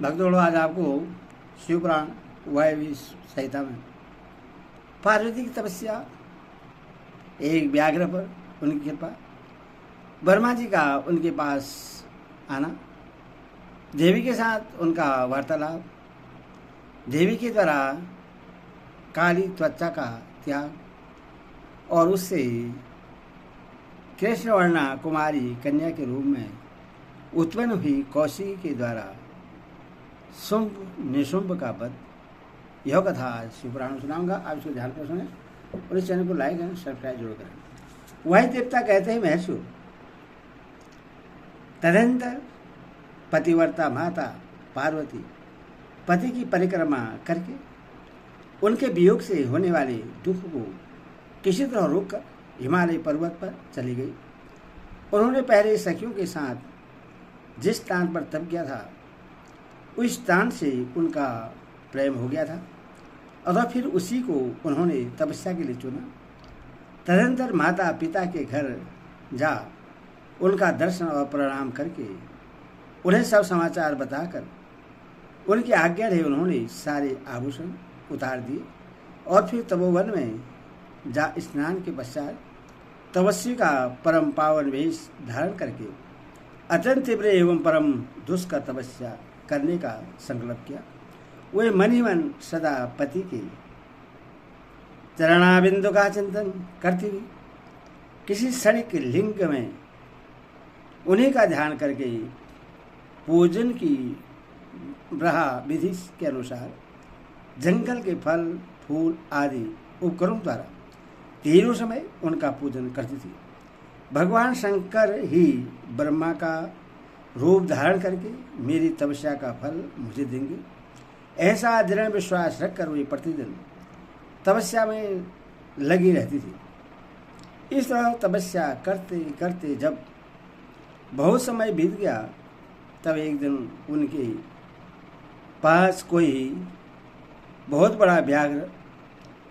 भक्तों, आज आपको शिवपुराण वायवी संहिता में पार्वती की तपस्या, एक व्याघ्र पर उनकी कृपा, ब्रह्मा जी का उनके पास आना, देवी के साथ उनका वार्तालाप, देवी के द्वारा काली त्वचा का त्याग और उससे कृष्णवर्णा कुमारी कन्या के रूप में उत्पन्न हुई कौशिकी के द्वारा शुंभ निशुंभ का वध, यह कथा शिवपुराण सुनाऊंगा। आप इसको ध्यान कर सुने और इस चैनल को लाइक एंड सब्सक्राइब जरूर करें। वही देवता कहते हैं महर्षि, तदंतर पतिव्रता माता पार्वती पति की परिक्रमा करके उनके वियोग से होने वाले दुख को किसी तरह रोककर हिमालय पर्वत पर चली गई। उन्होंने पहले सखियों के साथ जिस स्थान पर तप किया था उस स्थान से उनका प्रेम हो गया था और फिर उसी को उन्होंने तपस्या के लिए चुना। तदनंतर माता पिता के घर जा उनका दर्शन और प्रणाम करके उन्हें सब समाचार बताकर उनकी आज्ञा रही उन्होंने सारे आभूषण उतार दिए और फिर तपोवन में जा स्नान के पश्चात तपस्वी का परम पावन वेश धारण करके अत्यंत तीव्र एवं परम दुष्कर तपस्या करने का संकल्प किया। वे मन ही मन सदा पति के चरणाबिंदु का चिंतन करती हुई किसी क्षणिक लिंग में उन्हीं का ध्यान करके पूजन की ब्रहा विधि के अनुसार जंगल के फल फूल आदि उपकरणों द्वारा तीनों समय उनका पूजन करती थी। भगवान शंकर ही ब्रह्मा का रूप धारण करके मेरी तपस्या का फल मुझे देंगे, ऐसा दृढ़ विश्वास रखकर वे प्रतिदिन तपस्या में लगी रहती थी। इस तरह तपस्या करते करते जब बहुत समय बीत गया तब एक दिन उनके पास कोई बहुत बड़ा व्याघ्र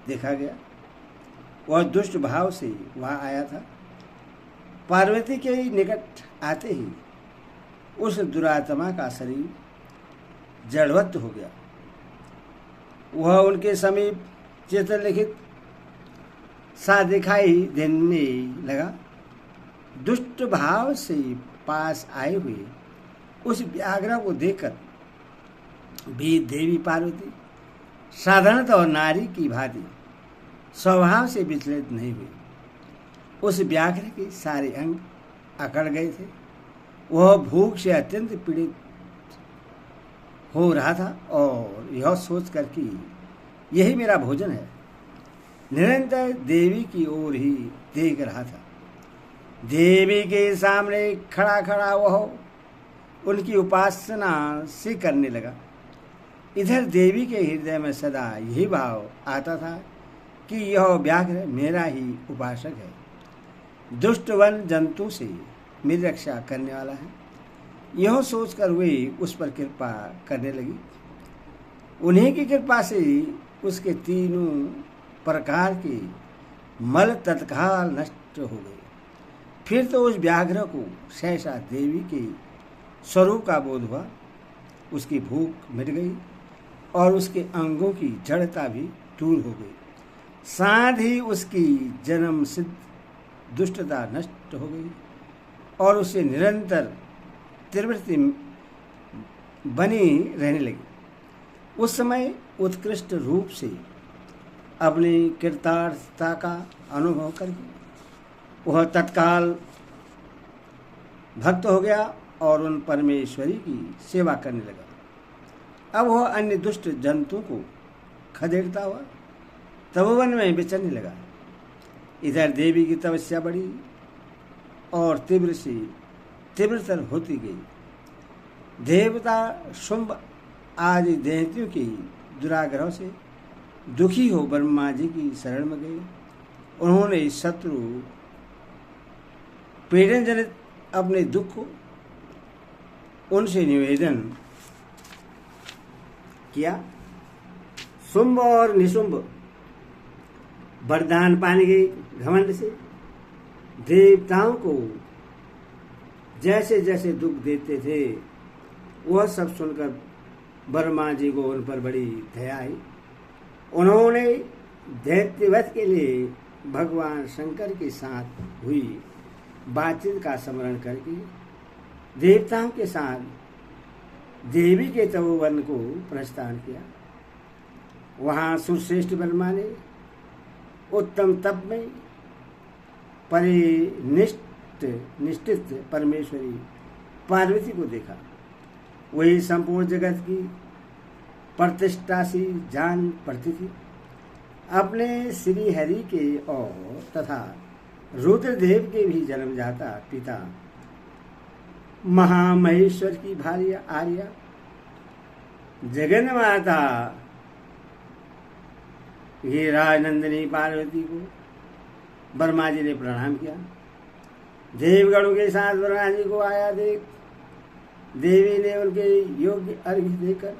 देखा गया। वह दुष्ट भाव से वहाँ आया था। पार्वती के निकट आते ही उस दुरात्मा का शरीर जड़वत हो गया। वह उनके समीप चित्रलिखित सा दिखाई देने लगा। दुष्ट भाव से पास आए हुए उस व्याघ्र को देखकर भी देवी पार्वती साधारणतः और नारी की भांति स्वभाव से विचलित नहीं हुई। उस व्याघ्र के सारे अंग अकड़ गए थे। वह भूख से अत्यंत पीड़ित हो रहा था और यह सोचकर कि यही मेरा भोजन है, निरंतर देवी की ओर ही देख रहा था। देवी के सामने खड़ा खड़ा वह उनकी उपासना से करने लगा। इधर देवी के हृदय में सदा यही भाव आता था कि यह व्याघ्र मेरा ही उपासक है, दुष्ट वन जंतु से मेरी रक्षा करने वाला है। यह सोचकर वे उस पर कृपा करने लगी। उन्हीं की कृपा से उसके तीनों प्रकार के मल तत्काल नष्ट हो गए। फिर तो उस व्याघ्र को सहसा देवी के स्वरूप का बोध हुआ। उसकी भूख मिट गई और उसके अंगों की जड़ता भी दूर हो गई। साथ ही उसकी जन्म सिद्ध दुष्टता नष्ट हो गई और उसे निरंतर तीव्रता बनी रहने लगी। उस समय उत्कृष्ट रूप से अपनी कृतार्थता का अनुभव करके वह तत्काल भक्त हो गया और उन परमेश्वरी की सेवा करने लगा। अब वह अन्य दुष्ट जंतु को खदेड़ता हुआ तपोवन में विचरने लगा। इधर देवी की तपस्या बढ़ी और तीव्र से तीव्रतर होती गई। देवता शुंभ आदि दैत्यों के दुराग्रह से दुखी हो ब्रह्मा जी की शरण में गए। उन्होंने शत्रु पीड़न जनित अपने दुख को उनसे निवेदन किया। शुंभ और निशुंभ वरदान पाने के घमंड से देवताओं को जैसे जैसे दुख देते थे वह सब सुनकर ब्रह्मा जी को उन पर बड़ी दया आई। उन्होंने दैत्यवध के लिए भगवान शंकर के साथ हुई बातचीत का स्मरण करके देवताओं के साथ देवी के तपोवन को प्रस्थान किया। वहाँ सुरश्रेष्ठ ब्रह्मा ने उत्तम तप में निष्ठित परमेश्वरी पार्वती को देखा। वही संपूर्ण जगत की प्रतिष्ठा सी जान पड़ती थी। अपने श्री हरि के और तथा रुद्रदेव के भी जन्मजाता पिता महामहेश्वर की भार्या आर्या जगन माता ये राजनंदिनी पार्वती को ब्रह्मा जी ने प्रणाम किया। देवगणों के साथ ब्रह्मा जी को आया देख देवी ने उनके योग्य अर्घ्य देकर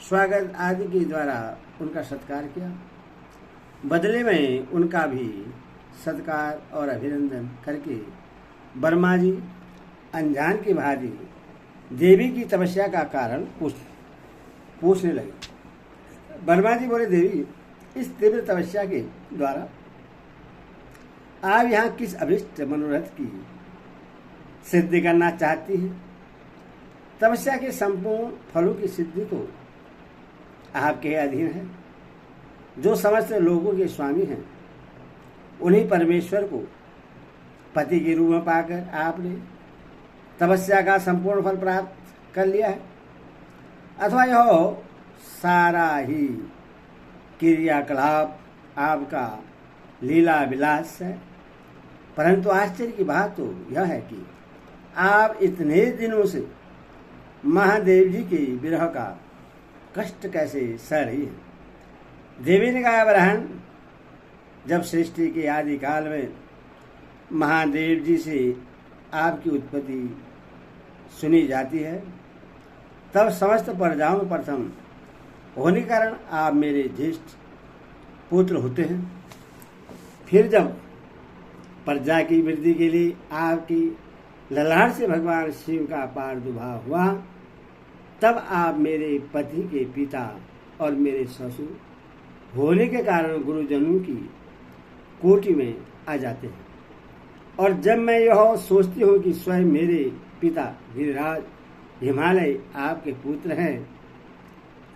स्वागत आदि के द्वारा उनका सत्कार किया। बदले में उनका भी सत्कार और अभिनंदन करके ब्रह्मा जी अनजान की भांति देवी की तपस्या का कारण पूछने लगे। ब्रह्मा जी बोले, देवी, इस तीव्र तपस्या के द्वारा आप यहाँ किस अभिष्ट मनोरथ की सिद्धि करना चाहती हैं? तपस्या के संपूर्ण फलों की सिद्धि तो आपके अधीन है। जो समस्त लोगों के स्वामी हैं, उन्हीं परमेश्वर को पति के रूप में पाकर आपने तपस्या का संपूर्ण फल प्राप्त कर लिया है, अथवा यह सारा ही क्रियाकलाप आपका लीला विलास है। परंतु आश्चर्य की बात तो यह है कि आप इतने दिनों से महादेव जी के विरह का कष्ट कैसे सह रही है? देवी ने कहा, ब्रह्मण, जब सृष्टि के आदि काल में महादेव जी से आपकी उत्पत्ति सुनी जाती है, तब समस्त प्रजाओं में प्रथम होने के कारण आप मेरे ज्येष्ठ पुत्र होते हैं। फिर जब प्रजा की वृद्धि के लिए आपकी ललाट से भगवान शिव का प्रादुर्भाव हुआ, तब आप मेरे पति के पिता और मेरे ससुर होने के कारण गुरुजनों की कोटि में आ जाते हैं। और जब मैं यह सोचती हूँ कि स्वयं मेरे पिता गिरिराज हिमालय आपके पुत्र हैं,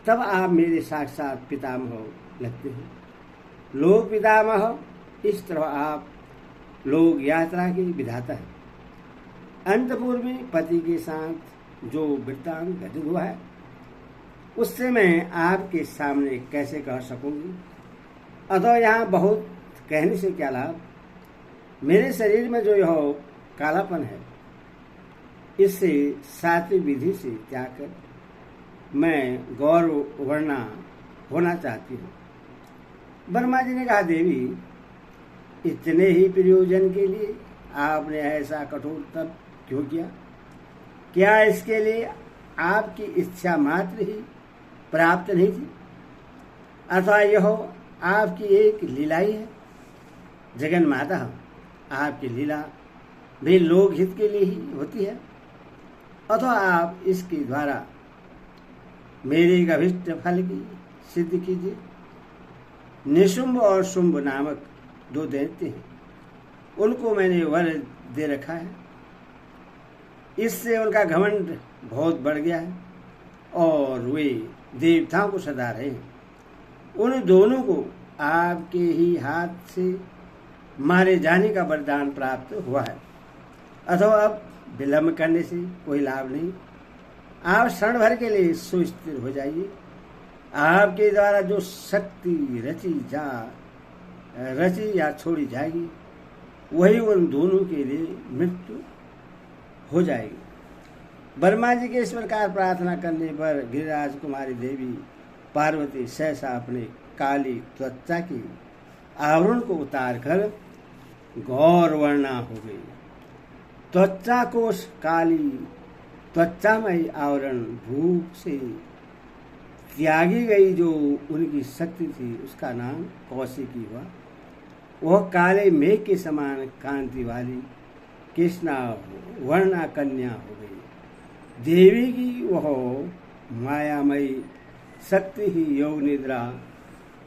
तब आप मेरे साक्षात पितामह लगते हैं। लोक पितामह, इस तरह आप लोक यात्रा के विधाता हैं। अंतपुर में पति के साथ जो वृत्तांत घटित हुआ है, उससे मैं आपके सामने कैसे कह सकूंगी? अतः यहाँ बहुत कहने से क्या लाभ? मेरे शरीर में जो यह कालापन है, इससे सात्विक विधि से त्याग कर मैं गौरव वर्णा होना चाहती हूँ। ब्रह्मा जी ने कहा, देवी, इतने ही प्रयोजन के लिए आपने ऐसा कठोर तप क्यों किया? क्या इसके लिए आपकी इच्छा मात्र ही प्राप्त नहीं थी, अथवा यह आपकी एक लीला ही है? जगन माता, आपकी लीला भी लोक हित के लिए ही होती है, अथवा आप इसके द्वारा मेरे एक अभिष्ट फल की सिद्ध कीजिए। निशुंभ और शुंभ नामक दो दैत्य हैं, उनको मैंने वर दे रखा है। इससे उनका घमंड बहुत बढ़ गया है और वे देवताओं को सदा रहे हैं। उन दोनों को आपके ही हाथ से मारे जाने का वरदान प्राप्त हुआ है, अथवा अब विलंब करने से कोई लाभ नहीं। आप क्षण भर के लिए सुस्थिर हो जाइए। आपके द्वारा जो शक्ति रची या छोड़ी जाएगी, वही उन दोनों के लिए मृत्यु हो जाएगी। ब्रह्मा जी के इस प्रकार प्रार्थना करने पर गिरिराज कुमारी देवी पार्वती सहसा अपने काली त्वचा की आवरण को उतार कर गौर वर्णा हो गई। त्वचा को काली त्वचामयी आवरण रूप से त्यागी गई जो उनकी शक्ति थी, उसका नाम कौशिकी हुआ। वह काले मेघ के समान कांति वाली कृष्णा वर्णा कन्या हो गई। देवी की वह मायामयी शक्ति ही योग निद्रा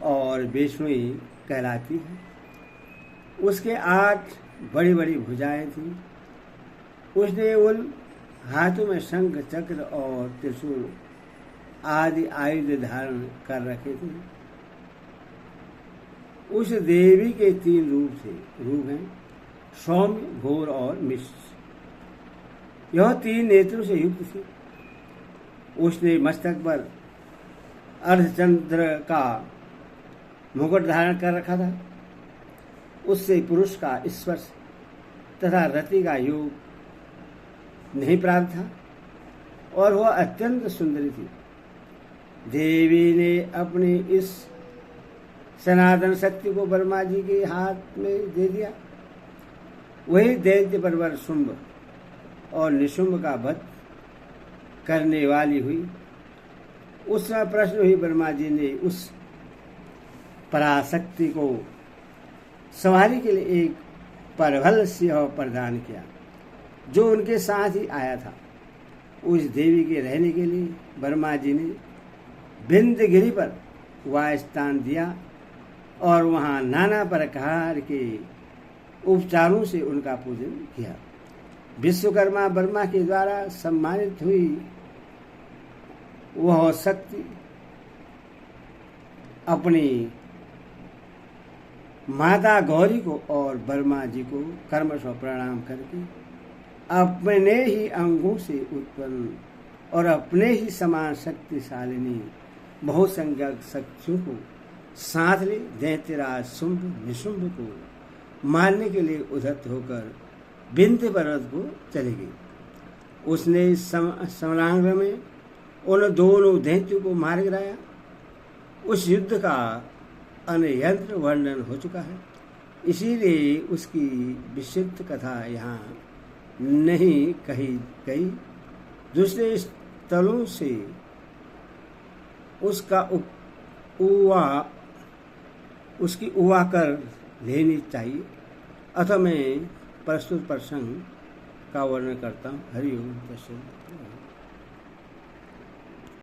और वैष्णवी कहलाती है। उसके 8 बड़ी बड़ी भुजाएं थीं। उसने उन हाथों में शंख चक्र और त्रिशूल आदि आयुध धारण कर रखे थे। उस देवी के 3 रूप हैं, सौम्य, घोर और मिश्र। यह 3 नेत्रों से युक्त थी। उसने मस्तक पर अर्धचंद्र का मुकुट धारण कर रखा था। उससे पुरुष का स्पर्श तथा रति का योग नहीं प्राप्त था और वह अत्यंत सुंदरी थी। देवी ने अपनी इस सनातन शक्ति को ब्रह्मा जी के हाथ में दे दिया। वही दैत्य परवर शुंभ और निशुंभ का वध करने वाली हुई। उस समय प्रश्न हुई, ब्रह्मा जी ने उस पराशक्ति को संभालने के लिए एक परभल सिंह प्रदान किया जो उनके साथ ही आया था। उस देवी के रहने के लिए ब्रह्मा जी ने विंध्यगिरि पर वासस्थान दिया और वहाँ नाना प्रकार के उपचारों से उनका पूजन किया। विश्वकर्मा ब्रह्मा के द्वारा सम्मानित हुई वह शक्ति अपनी माता गौरी को और ब्रह्मा जी को कर्मश प्रणाम करके अपने ही अंगों से उत्पन्न और अपने ही समान शक्तिशालिनी बहुसंख्यक शक्तियों को साथ ले दैत्यराज शुंभ निशुंभ को मारने के लिए उद्धत होकर विंध्य पर्वत को चली गई। उसने समरांग में उन दोनों दैत्यों को मार गिराया। उस युद्ध का अनयंत्र वर्णन हो चुका है, इसीलिए उसकी विस्तृत कथा यहाँ नहीं कही गई। दूसरे स्थलों से उसकी उवा कर लेनी चाहिए। अतः मैं प्रस्तुत प्रसंग का वर्णन करता हूँ। हरि ओम तत्सत।